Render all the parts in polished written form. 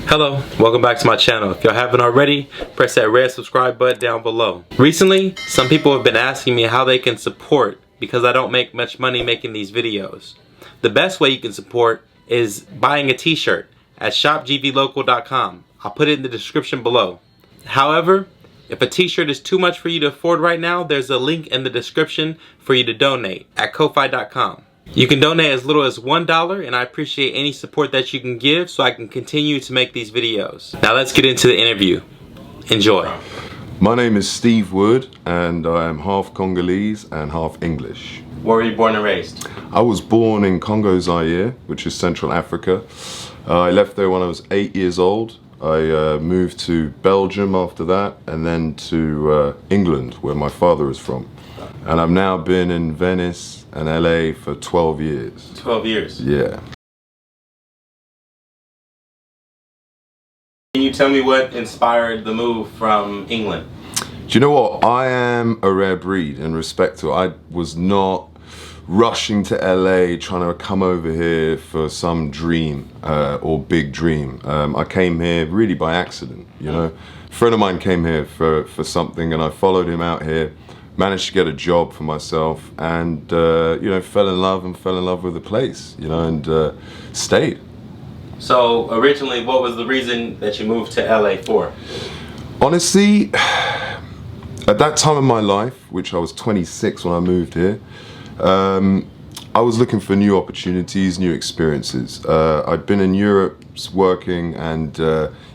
Hello, welcome back to my channel. If y'all haven't already, press that red subscribe button down below. Recently, some people have been asking me how they can support because I don't make much money making these videos. The best way you can support is buying a t-shirt at shopgvlocal.com. I'll put it in the description below. However, if a t-shirt is too much for you to afford right now, there's a link in the description for you to donate at ko-fi.com. You can donate as little as $1, and I appreciate any support that you can give so I can continue to make these videos. Now let's get into the interview. Enjoy. My name is Steve Wood, and I am half Congolese and half English. Where were you born and raised? I was born in Congo, Zaire, which is Central Africa. I left there when I was 8 years old. I moved to Belgium after that, and then to England, where my father is from. And I've now been in Venice and LA for 12 years. 12 years? Yeah. Can you tell me what inspired the move from England? Do you know what? I am a rare breed in respect to I was not rushing to LA trying to come over here for some dream or big dream. I came here really by accident, you know. A friend of mine came here for something, and I followed him out here. Managed to get a job for myself, and you know, fell in love with the place, you know, and stayed. So originally, what was the reason that you moved to LA for? Honestly, at that time of my life, which I was 26 when I moved here, I was looking for new opportunities, new experiences. I'd been in Europe working, and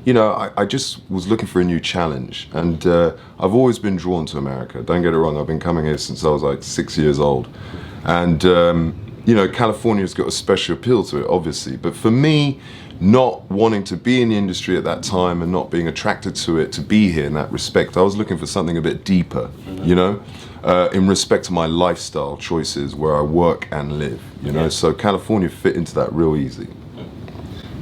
you know, I just was looking for a new challenge. And I've always been drawn to America. Don't get it wrong, I've been coming here since I was like 6 years old. And you know, California's got a special appeal to it, obviously. But for me, not wanting to be in the industry at that time and not being attracted to it, to be here in that respect, I was looking for something a bit deeper, you know? In respect to my lifestyle choices, where I work and live, you know, so California fit into that real easy.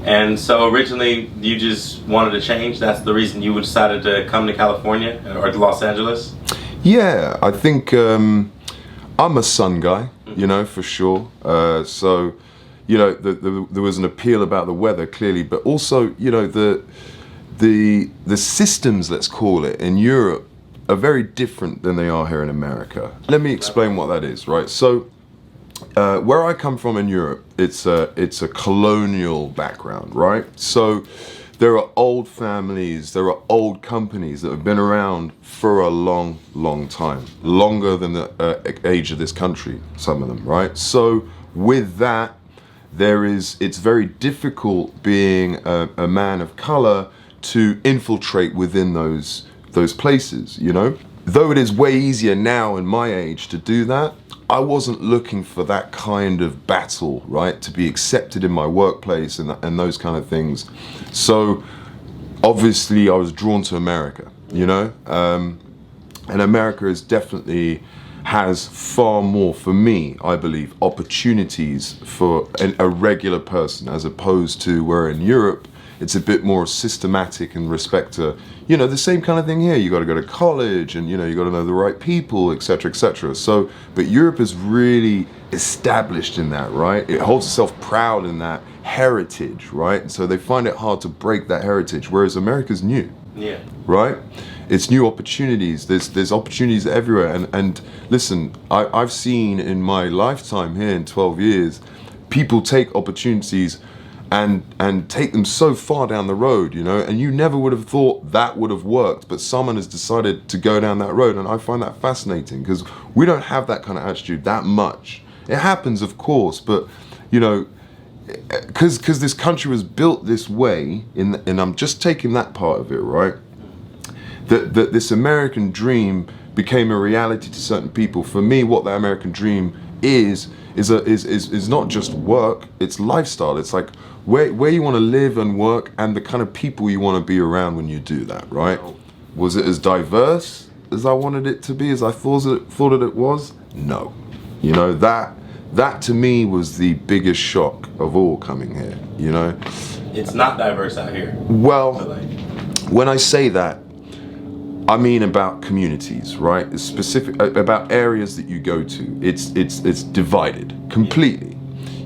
And so originally you just wanted to change? That's the reason you decided to come to California or to Los Angeles? Yeah, I think I'm a sun guy, you know, for sure. So, you know, there was an appeal about the weather, clearly, but also, you know, the systems, let's call it, in Europe are very different than they are here in America. Let me explain what that is, right? So, where I come from in Europe, it's a colonial background, right? So, there are old families, there are old companies that have been around for a long, long time, longer than the age of this country, some of them, right? So, with that, it's very difficult being a man of color to infiltrate within those places, you know? Though it is way easier now in my age to do that, I wasn't looking for that kind of battle, right? To be accepted in my workplace and those kind of things. So obviously I was drawn to America, you know? And America has far more, for me, I believe, opportunities for a regular person, as opposed to where in Europe, it's a bit more systematic in respect to, you know, the same kind of thing here. You got to go to college, and you know, you got to know the right people, etc., etc. So, but Europe is really established in that, right? It holds itself proud in that heritage, right? And so they find it hard to break that heritage, whereas America's new. Yeah. Right? It's new opportunities. There's opportunities everywhere. And listen, I've seen in my lifetime here in 12 years, people take opportunities and take them so far down the road, you know, and you never would have thought that would have worked, but someone has decided to go down that road, and I find that fascinating, because we don't have that kind of attitude that much. It happens, of course, but, you know, because this country was built this way, and I'm just taking that part of it, right, that this American dream became a reality to certain people. For me, what the American dream is not just work, it's lifestyle. It's like where you want to live and work, and the kind of people you want to be around when you do that, right? Was it as diverse as I wanted it to be, as I thought it was? No. You know, that to me was the biggest shock of all coming here, you know? It's not diverse out here. Well, when I say that, I mean about communities, right? It's specific about areas that you go to. It's divided completely.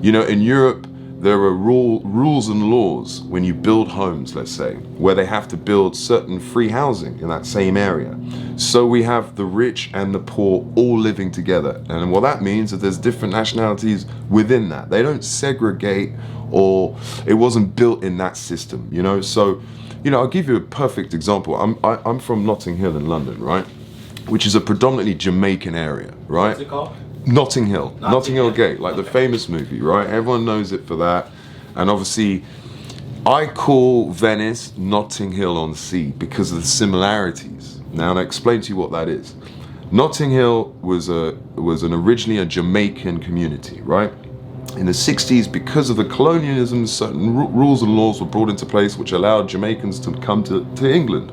You know, in Europe, there are rules and laws when you build homes, let's say, where they have to build certain free housing in that same area. So we have the rich and the poor all living together. And what that means is that there's different nationalities within that. They don't segregate, or it wasn't built in that system, you know? So, you know, I'll give you a perfect example. I'm from Notting Hill in London, right? Which is a predominantly Jamaican area, right? What's it called? Notting Hill. Notting Hill Gate, like the famous movie, right? Everyone knows it for that. And obviously, I call Venice Notting Hill on Sea because of the similarities. Now, I'll explain to you what that is. Notting Hill was originally a Jamaican community, right? In the 60s, because of the colonialism, certain rules and laws were brought into place which allowed Jamaicans to come to England.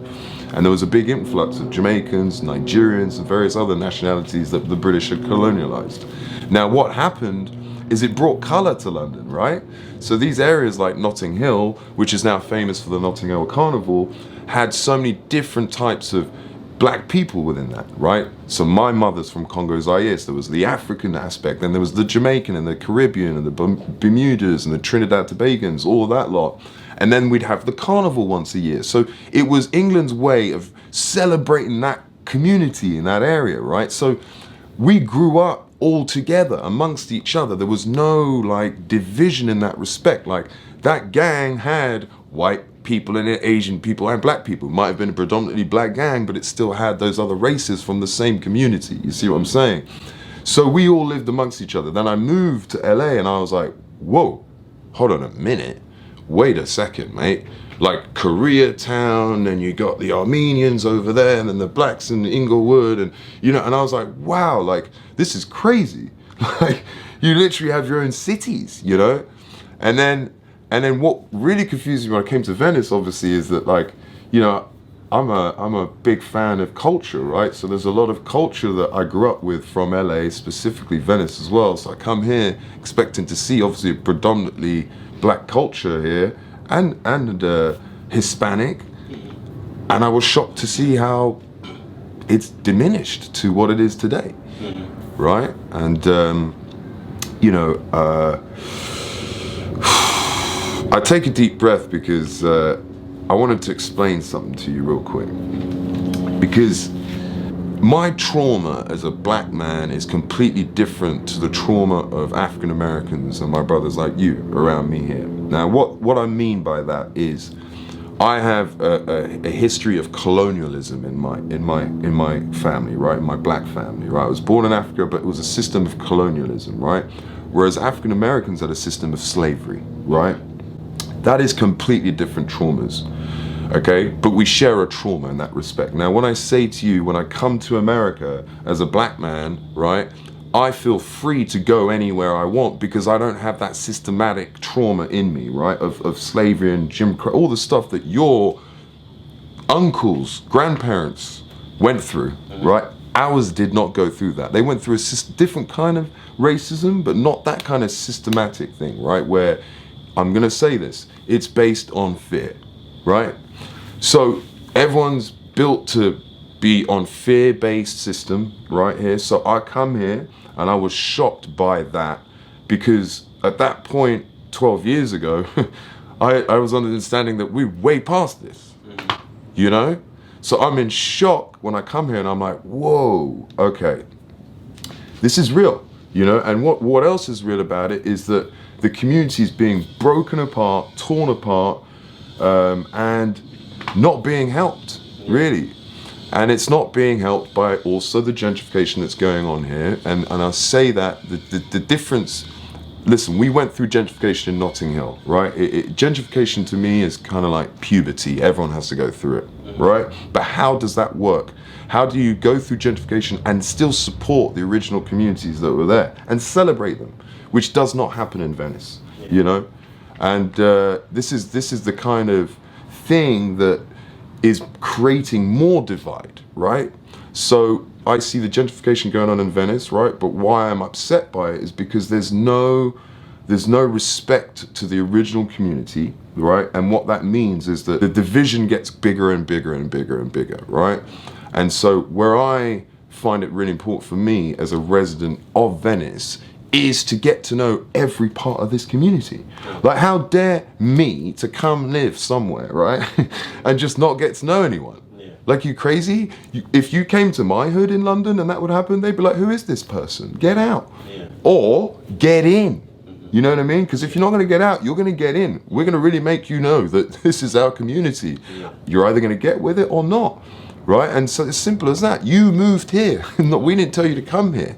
And there was a big influx of Jamaicans, Nigerians, and various other nationalities that the British had colonialized. Now, what happened is it brought color to London, right? So these areas like Notting Hill, which is now famous for the Nottingham Carnival, had so many different types of black people within that, right? So my mother's from Congo Zaire, so there was the African aspect, then there was the Jamaican and the Caribbean and the Bermudas and the Trinidad Tobagans, all of that lot. And then we'd have the carnival once a year. So it was England's way of celebrating that community in that area, right? So we grew up all together amongst each other. There was no like division in that respect. Like that gang had white people in it, Asian people and black people. It might have been a predominantly black gang, but it still had those other races from the same community. You see what I'm saying? So we all lived amongst each other. Then I moved to LA and I was like, whoa, hold on a minute. Wait a second, mate. Like Koreatown, and you got the Armenians over there, and then the blacks in Inglewood, and you know, and I was like, wow, like this is crazy. Like you literally have your own cities, you know? And then what really confused me when I came to Venice, obviously, is that like, you know, I'm a big fan of culture, right? So there's a lot of culture that I grew up with from LA, specifically Venice as well. So I come here expecting to see obviously a predominantly black culture here and Hispanic, and I was shocked to see how it's diminished to what it is today, right? And you know, I take a deep breath because I wanted to explain something to you real quick, because my trauma as a black man is completely different to the trauma of African Americans and my brothers like you around me here. Now, what I mean by that is, I have a history of colonialism in my family, right? In my black family, right? I was born in Africa, but it was a system of colonialism, right? Whereas African Americans had a system of slavery, right? That is completely different traumas. Okay, but we share a trauma in that respect. Now, when I say to you, when I come to America as a black man, right, I feel free to go anywhere I want because I don't have that systematic trauma in me, right, of slavery and Jim Crow, all the stuff that your uncles, grandparents went through, right? Ours did not go through that. They went through a different kind of racism, but not that kind of systematic thing, right, where, I'm gonna say this, it's based on fear, right? So everyone's built to be on fear-based system right here. So I come here and I was shocked by that, because at that point 12 years ago I was under the understanding that we're way past this, you know? So I'm in shock when I come here and I'm like, whoa, okay, this is real, you know? And what else is real about it is that the community is being broken apart, torn apart, and not being helped, really. And it's not being helped by also the gentrification that's going on here. And I say that the difference, listen, we went through gentrification in Notting Hill, right? Gentrification to me is kind of like puberty. Everyone has to go through it, right? But how does that work? How do you go through gentrification and still support the original communities that were there and celebrate them, which does not happen in Venice, you know? And this is the kind of thing that is creating more divide, right? So I see the gentrification going on in Venice, right? But why I'm upset by it is because there's no respect to the original community, right? And what that means is that the division gets bigger and bigger and bigger and bigger, right? And so where I find it really important for me as a resident of Venice is to get to know every part of this community. Like, how dare me to come live somewhere, right? And just not get to know anyone. Like, you crazy? If you came to my hood in London and that would happen, they'd be like, who is this person? Get out. Or get in. You know what I mean? Because if you're not going to get out, you're going to get in. We're going to really make you know that this is our community. You're either going to get with it or not, right? And so it's simple as that. You moved here. We didn't tell you to come here.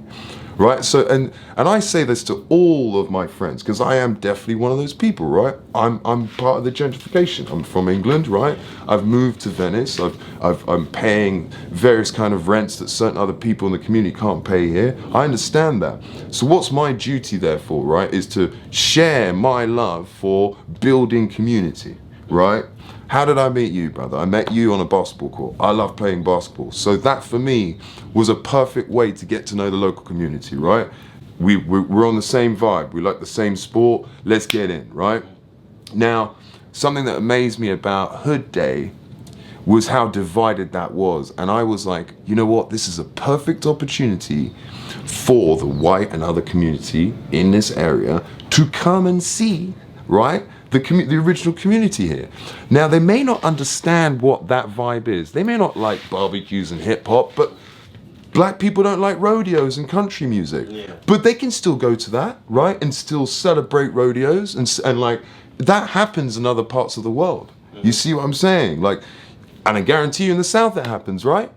Right, so and I say this to all of my friends because I am definitely one of those people, right? I'm part of the gentrification. I'm from England, right? I've moved to Venice. I'm paying various kind of rents that certain other people in the community can't pay here. I understand that. So what's my duty therefore, right? Is to share my love for building community, right? How did I meet you, brother? I met you on a basketball court. I love playing basketball. So that for me was a perfect way to get to know the local community, right? We're on the same vibe. We like the same sport. Let's get in, right? Now, something that amazed me about Hood Day was how divided that was. And I was like, you know what? This is a perfect opportunity for the white and other community in this area to come and see, right? The original community here. Now, they may not understand what that vibe is. They may not like barbecues and hip hop, but black people don't like rodeos and country music. But they can still go to that, right? And still celebrate rodeos and like, that happens in other parts of the world. You see what I'm saying? Like, and I guarantee you in the South it happens, right?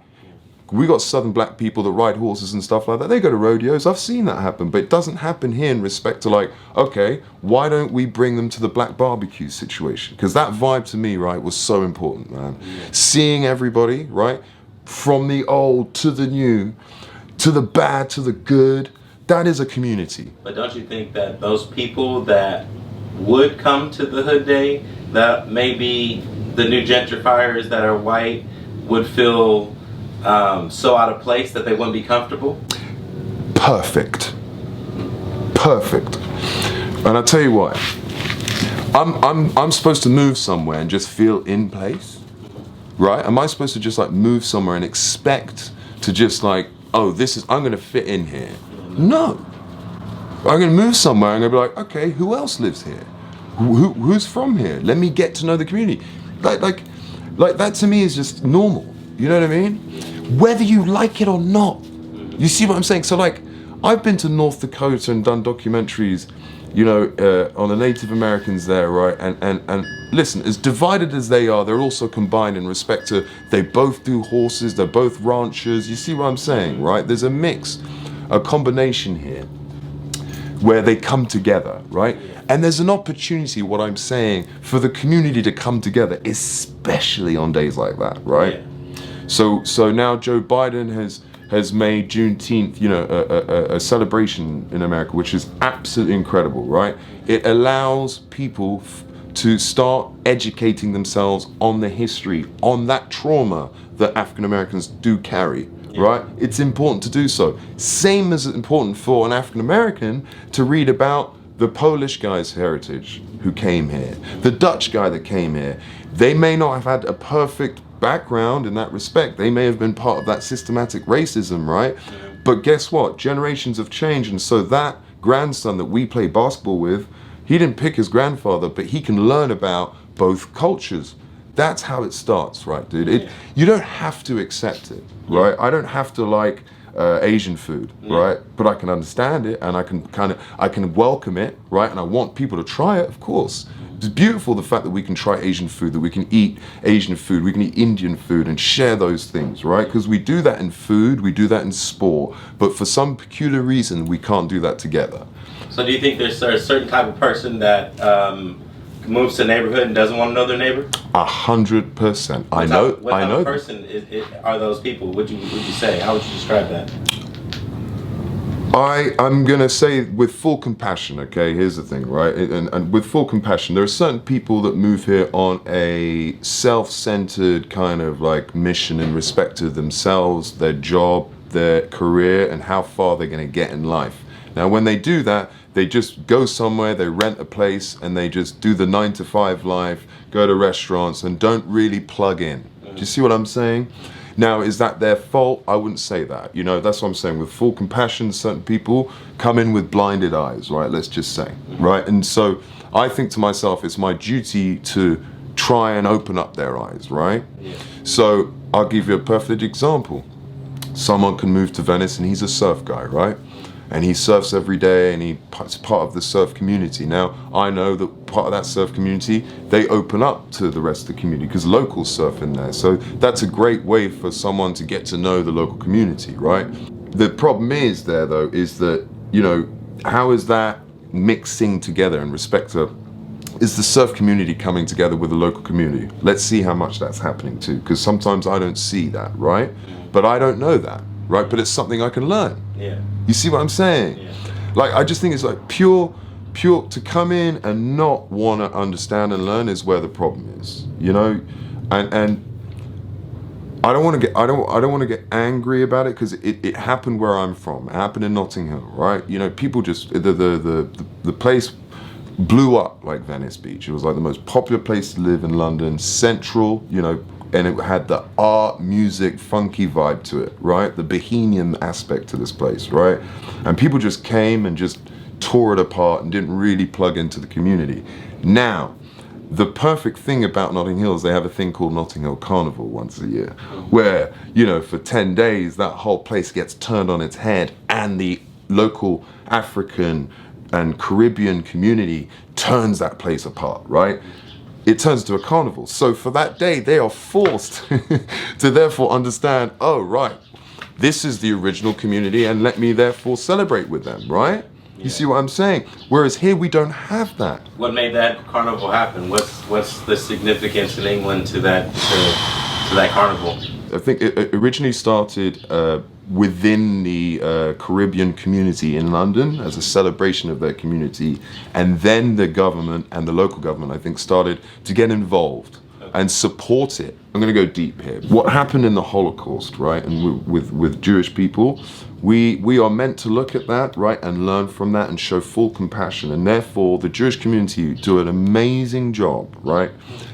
We got Southern black people that ride horses and stuff like that. They go to rodeos. I've seen that happen, but it doesn't happen here in respect to like, okay, why don't we bring them to the black barbecue situation? Because that vibe to me, right, was so important, man. Seeing everybody, right, from the old to the new, to the bad to the good, that is a community. But don't you think that those people that would come to the Hood Day, that maybe the new gentrifiers that are white would feel so out of place that they wouldn't be comfortable? Perfect. And I'll tell you why. I'm supposed to move somewhere and just feel in place, right? Am I supposed to just like move somewhere and expect to just like, oh, I'm gonna fit in here? No. I'm gonna move somewhere and I'm gonna be like, okay, who else lives here? Who's from here? Let me get to know the community. Like that to me is just normal. You know what I mean? Whether you like it or not. You see what I'm saying? So like, I've been to North Dakota and done documentaries, you know, on the Native Americans there, right? And listen, as divided as they are, they're also combined in respect to, they both do horses, they're both ranchers. You see what I'm saying, right? There's a mix, a combination here where they come together, right? And there's an opportunity, what I'm saying, for the community to come together, especially on days like that, right? So now Joe Biden has made Juneteenth, you know, a celebration in America, which is absolutely incredible, right? It allows people to start educating themselves on the history, on that trauma that African Americans do carry, right? It's important to do so. Same as it's important for an African American to read about the Polish guy's heritage who came here, the Dutch guy that came here. They may not have had a perfect background in that respect. They may have been part of that systematic racism, right? But guess what? Generations have changed, and so that grandson that we play basketball with, he didn't pick his grandfather, but he can learn about both cultures. That's how it starts, right, dude? You don't have to accept it, right? I don't have to like Asian food, right? But I can understand it, and I can welcome it, right? And I want people to try it, of course. It's beautiful the fact that we can try Asian food, that we can eat Asian food, we can eat Indian food and share those things, right? Because we do that in food, we do that in sport, but for some peculiar reason, we can't do that together. So do you think there's a certain type of person that moves to a neighborhood and doesn't want to know their neighbor? 100%. I know. What type of person are those people? Would you say? How would you describe that? I'm gonna say with full compassion, okay, here's the thing, right? And with full compassion, there are certain people that move here on a self-centered kind of like mission in respect to themselves, their job, their career, and how far they're gonna get in life. Now, when they do that, they just go somewhere, they rent a place, and they just do the 9-to-5 life, go to restaurants, and don't really plug in. Do you see what I'm saying? Now, is that their fault? I wouldn't say that. You know, that's what I'm saying. With full compassion, certain people come in with blinded eyes, right? Let's just say, right? And so I think to myself, it's my duty to try and open up their eyes, right? Yeah. So I'll give you a perfect example. Someone can move to Venice and he's a surf guy, right? And he surfs every day and he's part of the surf community. Now, I know that part of that surf community, they open up to the rest of the community because locals surf in there. So that's a great way for someone to get to know the local community, right? The problem is there though, is that, you know, how is that mixing together in respect to, is the surf community coming together with the local community? Let's see how much that's happening too, because sometimes I don't see that, right? But I don't know that, right? But it's something I can learn. Yeah. You see what I'm saying? Yeah. Like, I just think it's like pure to come in and not want to understand and learn is where the problem is, you know? And I don't want to get angry about it because it happened where I'm from. It happened in Nottingham, right? You know, people just, the place blew up like Venice Beach. It was like the most popular place to live in London, central, you know, and it had the art, music, funky vibe to it, right? The bohemian aspect to this place, right? And people just came and just tore it apart and didn't really plug into the community. Now, the perfect thing about Notting Hill is they have a thing called Nottingham Carnival once a year, where, you know, for 10 days, that whole place gets turned on its head and the local African and Caribbean community turns that place apart, right? It turns to a carnival. So for that day, they are forced to therefore understand, oh, right, this is the original community and let me therefore celebrate with them, right? Yeah. You see what I'm saying? Whereas here we don't have that. What made that carnival happen? What's the significance in England to that carnival? I think it originally started within the Caribbean community in London as a celebration of their community, and then the government and the local government, I think, started to get involved and support it. I'm going to go deep here. What happened in the Holocaust, right, and with Jewish people, we are meant to look at that, right, and learn from that and show full compassion, and therefore the Jewish community do an amazing job, right,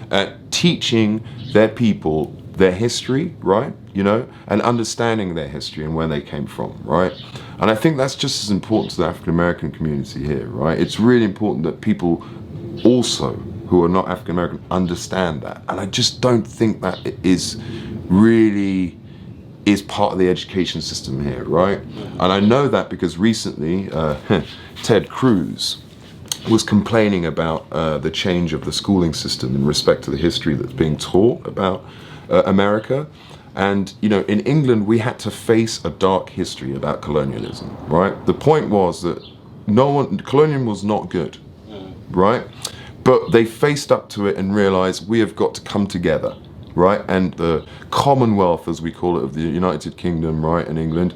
at teaching their people their history, right, you know, and understanding their history and where they came from, right? And I think that's just as important to the African American community here, right? It's really important that people also who are not African American understand that. And I just don't think that it is really part of the education system here, right? And I know that because recently Ted Cruz was complaining about the change of the schooling system in respect to the history that's being taught about America. And, you know, in England, we had to face a dark history about colonialism, right? The point was that colonialism was not good, right? But they faced up to it and realized we have got to come together, right? And the Commonwealth, as we call it, of the United Kingdom, right, in England,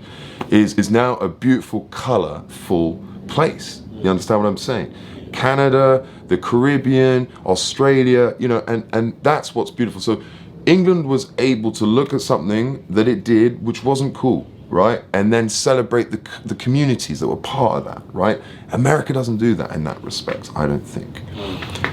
is now a beautiful, colourful place. You understand what I'm saying? Canada, the Caribbean, Australia, you know, and that's what's beautiful. So England was able to look at something that it did which wasn't cool, right? And then celebrate the communities that were part of that, right? America doesn't do that in that respect, I don't think.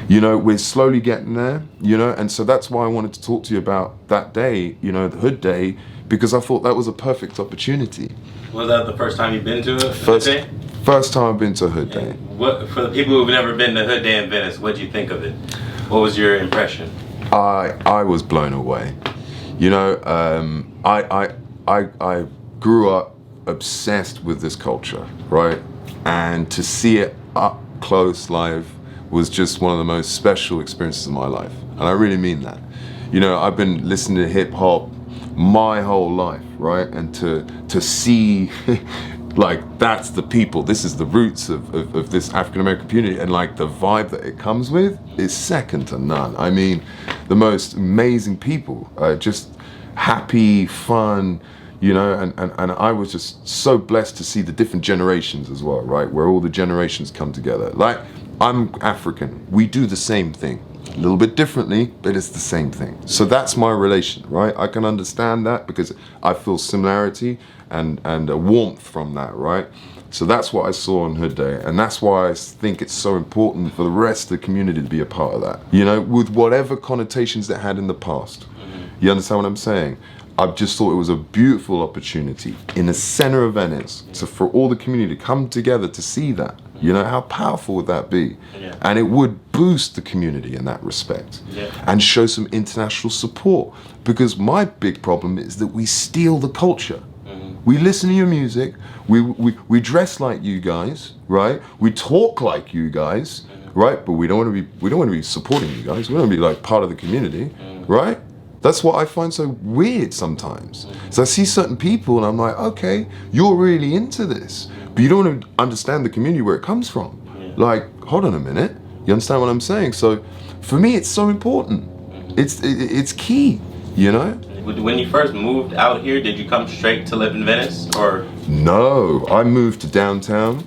You know, we're slowly getting there, you know, and so that's why I wanted to talk to you about that day, you know, the Hood Day, because I thought that was a perfect opportunity. Was that the first time you've been to a Hood Day? First time I've been to a Hood Day. What, for the people who've never been to Hood Day in Venice, what did you think of it? What was your impression? I was blown away. You know, I grew up obsessed with this culture, right? And to see it up close live was just one of the most special experiences of my life. And I really mean that. You know, I've been listening to hip hop my whole life, right? And to see like that's the people, this is the roots of this African American community, and like the vibe that it comes with is second to none. I mean, the most amazing people, just happy, fun, you know, and I was just so blessed to see the different generations as well, right? Where all the generations come together. Like, I'm African, we do the same thing. A little bit differently, but it's the same thing. So that's my relation, right? I can understand that because I feel similarity and a warmth from that, right? So that's what I saw on Hood Day, and that's why I think it's so important for the rest of the community to be a part of that. You know, with whatever connotations it had in the past. You understand what I'm saying? I just thought it was a beautiful opportunity in the center of Venice for all the community to come together to see that. You know, how powerful would that be? Yeah. And it would boost the community in that respect, and show some international support. Because my big problem is that we steal the culture. We listen to your music, we dress like you guys, right? We talk like you guys, right? But we don't want to be supporting you guys. We don't want to be like part of the community, right? That's what I find so weird sometimes. So I see certain people and I'm like, okay, you're really into this, but you don't want to understand the community where it comes from. Like, hold on a minute, you understand what I'm saying? So for me, it's so important. It's key, you know? When you first moved out here, did you come straight to live in Venice, or? No, I moved to downtown.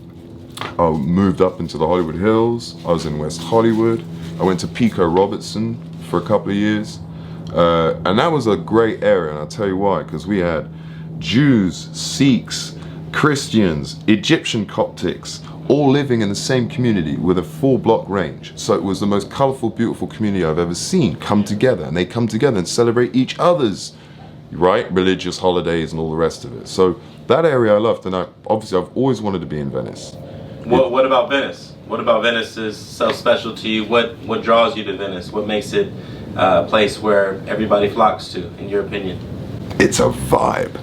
I moved up into the Hollywood Hills. I was in West Hollywood. I went to Pico Robertson for a couple of years. And that was a great area, and I'll tell you why, because we had Jews, Sikhs, Christians, Egyptian Coptics, all living in the same community with a 4-block range. So it was the most colorful, beautiful community I've ever seen come together, and they come together and celebrate each other's, right, religious holidays and all the rest of it. So that area I loved, and obviously I've always wanted to be in Venice. What about Venice? What about Venice is so special to you? What draws you to Venice? What makes it a place where everybody flocks to, in your opinion? It's a vibe.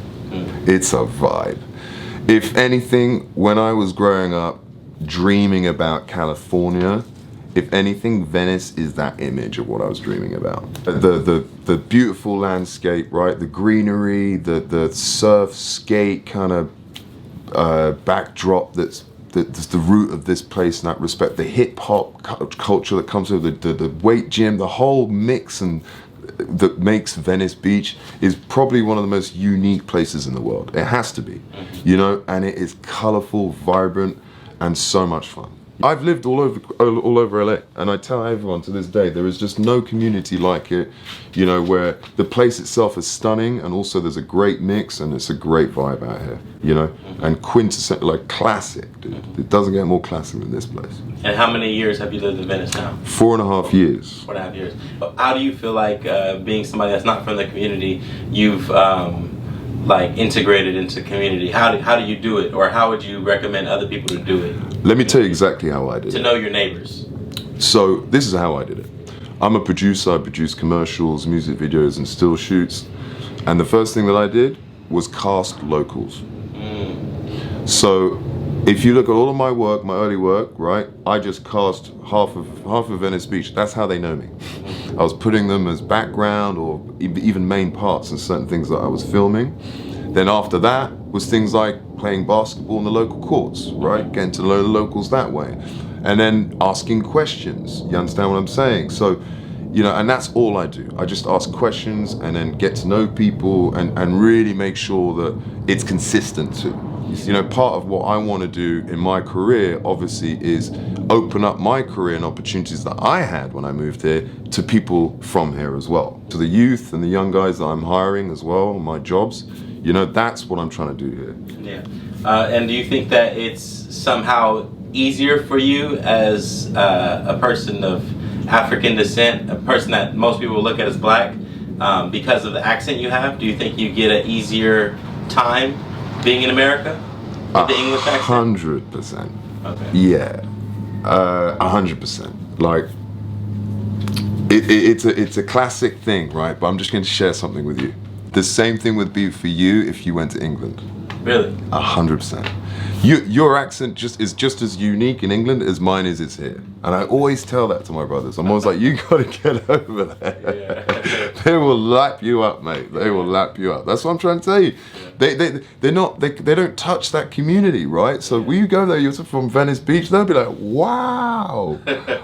It's a vibe. If anything, when I was growing up, dreaming about California, if anything, Venice is that image of what I was dreaming about. The beautiful landscape, right? The greenery, the surf skate kind of backdrop that's the root of this place in that respect. The hip hop culture that comes with the weight gym, the whole mix and that makes Venice Beach is probably one of the most unique places in the world. It has to be, you know, and it is colorful, vibrant, and so much fun. I've lived all over LA, and I tell everyone to this day, there is just no community like it, you know, where the place itself is stunning, and also there's a great mix, and it's a great vibe out here, you know, and quintessential, like classic, dude. It doesn't get more classic than this place. And how many years have you lived in Venice now? 4.5 years. 4.5 years. How do you feel like being somebody that's not from the community, you've like integrated into community? How do you do it, or how would you recommend other people to do it? Let me tell you exactly how I did it. To know your neighbors. So this is how I did it. I'm a producer. I produce commercials, music videos, and still shoots. And the first thing that I did was cast locals. So if you look at all of my work, my early work, right, I just cast half of Venice Beach. That's how they know me. I was putting them as background or even main parts in certain things that I was filming. Then after that was things like playing basketball in the local courts, right? Getting to know the locals that way. And then asking questions. You understand what I'm saying? So, you know, and that's all I do. I just ask questions and then get to know people and really make sure that it's consistent too. You know, part of what I want to do in my career, obviously, is open up my career and opportunities that I had when I moved here to people from here as well. To the youth and the young guys that I'm hiring as well, my jobs, you know, that's what I'm trying to do here. Yeah. And do you think that it's somehow easier for you as a person of African descent, a person that most people look at as black, because of the accent you have? Do you think you get an easier time being in America with the English accent? 100%. Okay. Yeah, 100%. Like, it's a classic thing, right? But I'm just going to share something with you. The same thing would be for you if you went to England. Really? 100%. Your accent is just as unique in England as mine is here. And I always tell that to my brothers. I'm always like, you gotta get over there. Yeah. They will lap you up, mate. They will lap you up. That's what I'm trying to tell you. They don't touch that community, right? So when you go there, you're from Venice Beach, they'll be like, wow,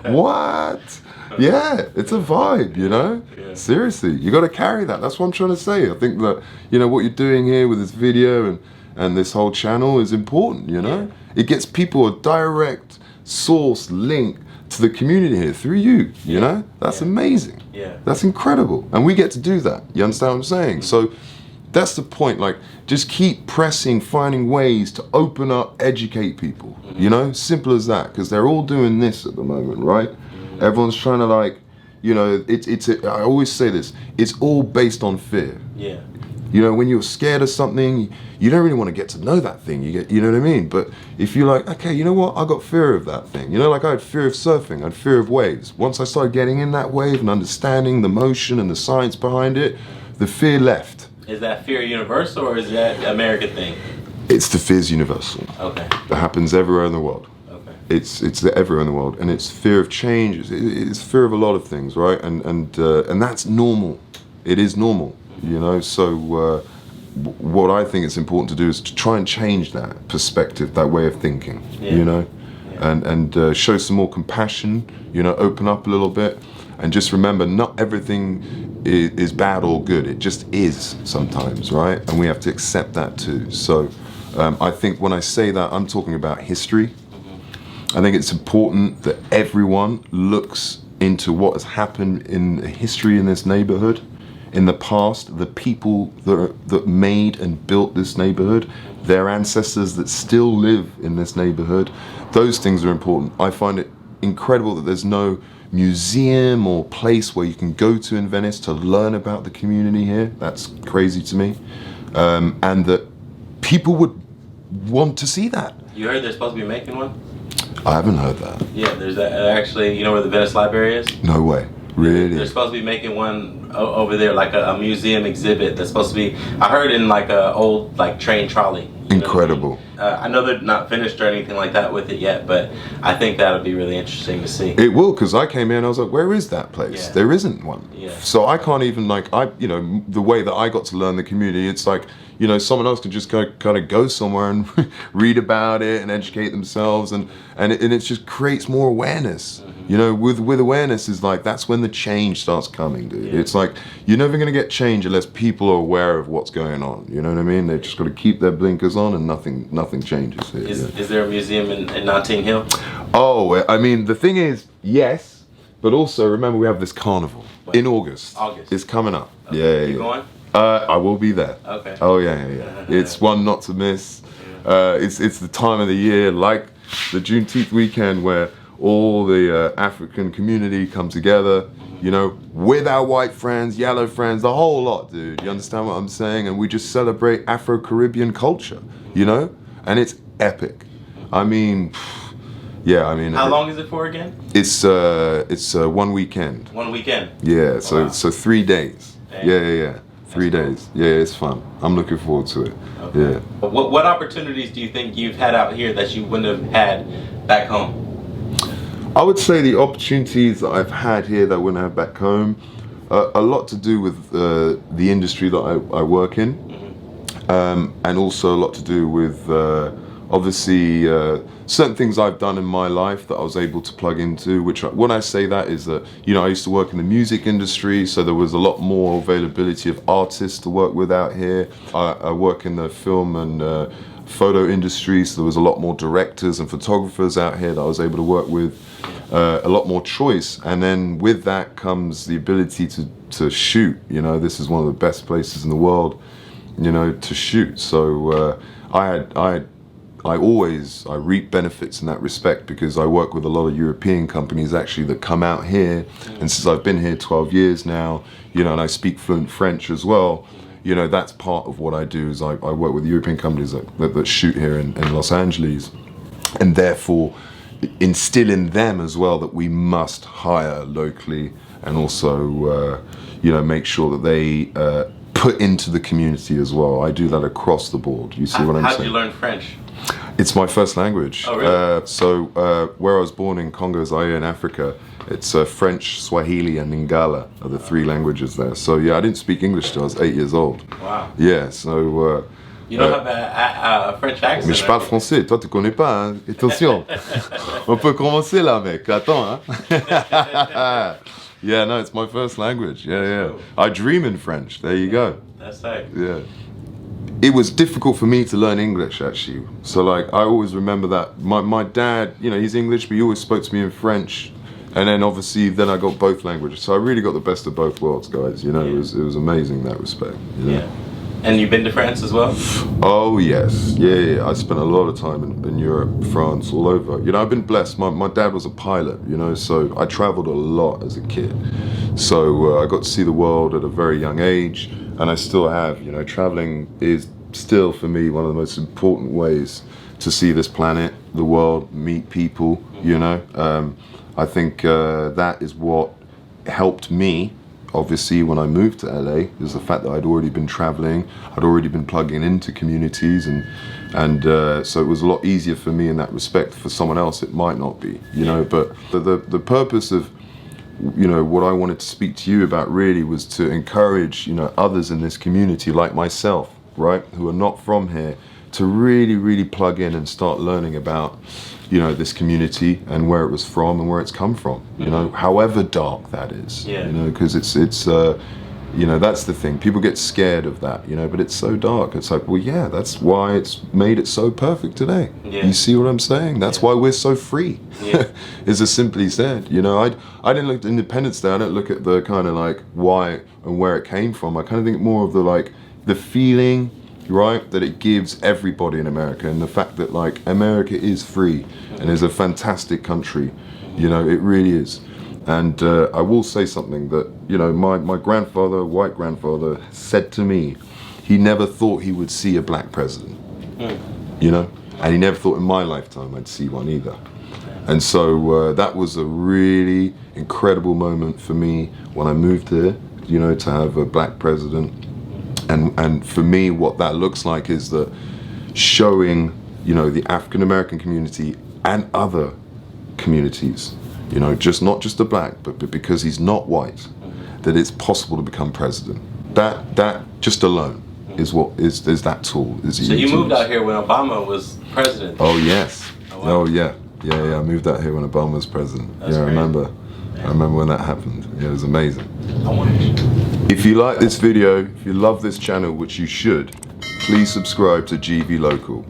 what? Yeah, it's a vibe, you know? Yeah. Seriously, you got to carry that. That's what I'm trying to say. I think that, you know, what you're doing here with this video and this whole channel is important, you know? Yeah. It gets people a direct source link to the community here through you, you know? That's amazing. Yeah. That's incredible. And we get to do that. You understand what I'm saying? Mm-hmm. So that's the point. Like, just keep pressing, finding ways to open up, educate people, you know? Simple as that, because they're all doing this at the moment, right? Everyone's trying to, like, you know, I always say this, it's all based on fear. Yeah. You know, when you're scared of something, you don't really want to get to know that thing. You know what I mean? But if you're like, okay, you know what? I got fear of that thing. You know, like I had fear of surfing, I had fear of waves. Once I started getting in that wave and understanding the motion and the science behind it, the fear left. Is that fear universal or is that an American thing? It's the fear's universal. Okay. That happens everywhere in the world. Okay. It's everywhere in the world, and it's fear of change. It's fear of a lot of things, right? And that's normal. It is normal, you know. So what I think it's important to do is to try and change that perspective, that way of thinking, you know, and show some more compassion. You know, open up a little bit, and just remember, not everything is bad or good. It just is sometimes, right? And we have to accept that too. So I think when I say that, I'm talking about history. I think it's important that everyone looks into what has happened in history in this neighborhood, in the past, the people that made and built this neighborhood, their ancestors that still live in this neighborhood. Those things are important. I find it incredible that there's no museum or place where you can go to in Venice to learn about the community here. That's crazy to me. And that people would want to see that. You heard they're supposed to be making one? I haven't heard that. Yeah, there's actually, you know where the Venice Library is? No way. Really? They're supposed to be making one over there, like a museum exhibit that's supposed to be, I heard, in like a old like train trolley. Incredible. I know they're not finished or anything like that with it yet, but I think that would be really interesting to see. It will, because I came here and I was like, where is that place? Yeah. There isn't one. Yeah. So I can't even you know, the way that I got to learn the community, it's like, you know, someone else could just kind of go somewhere and read about it and educate themselves, and it just creates more awareness. You know, with awareness is like, that's when the change starts coming, dude. Yeah. It's like, you're never going to get change unless people are aware of what's going on. You know what I mean? They've just got to keep their blinkers on and nothing changes here. Is there a museum in Notting Hill? Oh, I mean, the thing is, yes, but also remember we have this carnival in August. August. It's coming up. Okay. Yeah. You going? I will be there. Okay. Oh yeah. It's one not to miss. It's the time of the year, like the Juneteenth weekend, where all the African community come together, you know, with our white friends, yellow friends, the whole lot, dude. You understand what I'm saying? And we just celebrate Afro-Caribbean culture, you know? And it's epic. I mean, yeah, I mean. How long is it for again? It's 1 weekend. 1 weekend? Yeah, so Wow. so 3 days. Dang. Yeah. 3 days. Yeah, it's fun. I'm looking forward to it. Okay. Yeah. What opportunities do you think you've had out here that you wouldn't have had back home? I would say the opportunities that I've had here that I wouldn't have back home, a lot to do with the industry that I work in, and also a lot to do with obviously certain things I've done in my life that I was able to plug into. Which, when I say that, is that, you know, I used to work in the music industry, so there was a lot more availability of artists to work with out here. I work in the film and photo industry, so there was a lot more directors and photographers out here that I was able to work with. A lot more choice, and then with that comes the ability to shoot. You know, this is one of the best places in the world, you know, to shoot. So I reap benefits in that respect, because I work with a lot of European companies actually that come out here, and since I've been here 12 years now, you know, and I speak fluent French as well. You know, that's part of what I do, is I work with European companies that shoot here in Los Angeles, and therefore instill in them as well that we must hire locally, and also you know, make sure that they put into the community as well. I do that across the board. You see what I'm saying? How did you learn French? It's my first language. Oh, really? So where I was born in Congo, Zaire in Africa, it's French, Swahili and Lingala are the 3 languages there. So yeah, I didn't speak English till I was 8 years old. Wow. Yeah, so You don't have a French accent? mais je parle français, toi tu connais pas, hein? Attention. On peut commencer là, mec. Attends, hein? Yeah, no, it's my first language. Yeah. I dream in French. There you go. That's right. Yeah. It was difficult for me to learn English, actually. So like, I always remember that my dad, you know, he's English, but he always spoke to me in French. And then obviously, then I got both languages. So I really got the best of both worlds, guys. You know, it was amazing in that respect. You know? Yeah. And you've been to France as well? Oh yes, yeah. I spent a lot of time in Europe, France, all over. You know, I've been blessed. My dad was a pilot, you know, so I traveled a lot as a kid. So I got to see the world at a very young age. and I still have. You know, traveling is still for me one of the most important ways to see this planet, the world, meet people. You know, I think that is what helped me. Obviously, when I moved to LA, is the fact that I'd already been traveling, I'd already been plugging into communities, and so it was a lot easier for me in that respect. For someone else, it might not be, you know. But the purpose of, you know, what I wanted to speak to you about really was to encourage, you know, others in this community like myself, right, who are not from here, to really plug in and start learning about, you know, this community and where it was from and where it's come from, you know, however dark that is, you know, because it's you know, that's the thing, people get scared of that, you know, but it's so dark. It's like, well, yeah, that's why it's made it so perfect today. You see what I'm saying? That's why we're so free. Is as simply said, you know. I didn't look at Independence Day, I don't look at the kind of like why and where it came from. I kind of think more of the like the feeling, right, that it gives everybody in America, and the fact that like America is free and is a fantastic country, you know, it really is. And I will say something that, you know, my grandfather, white grandfather, said to me, he never thought he would see a black president, you know, and he never thought in my lifetime I'd see one either. And so that was a really incredible moment for me when I moved here, you know, to have a black president. And for me, what that looks like is that showing, you know, the African American community and other communities, you know, not just the black, but because he's not white, that it's possible to become president. That just alone is what is that tool. So you moved out here when Obama was president? Oh yes. Oh, wow. Oh yeah. I moved out here when Obama was president. That's I remember. I remember when that happened. Yeah, it was amazing. If you like this video, if you love this channel, which you should, please subscribe to GV Local.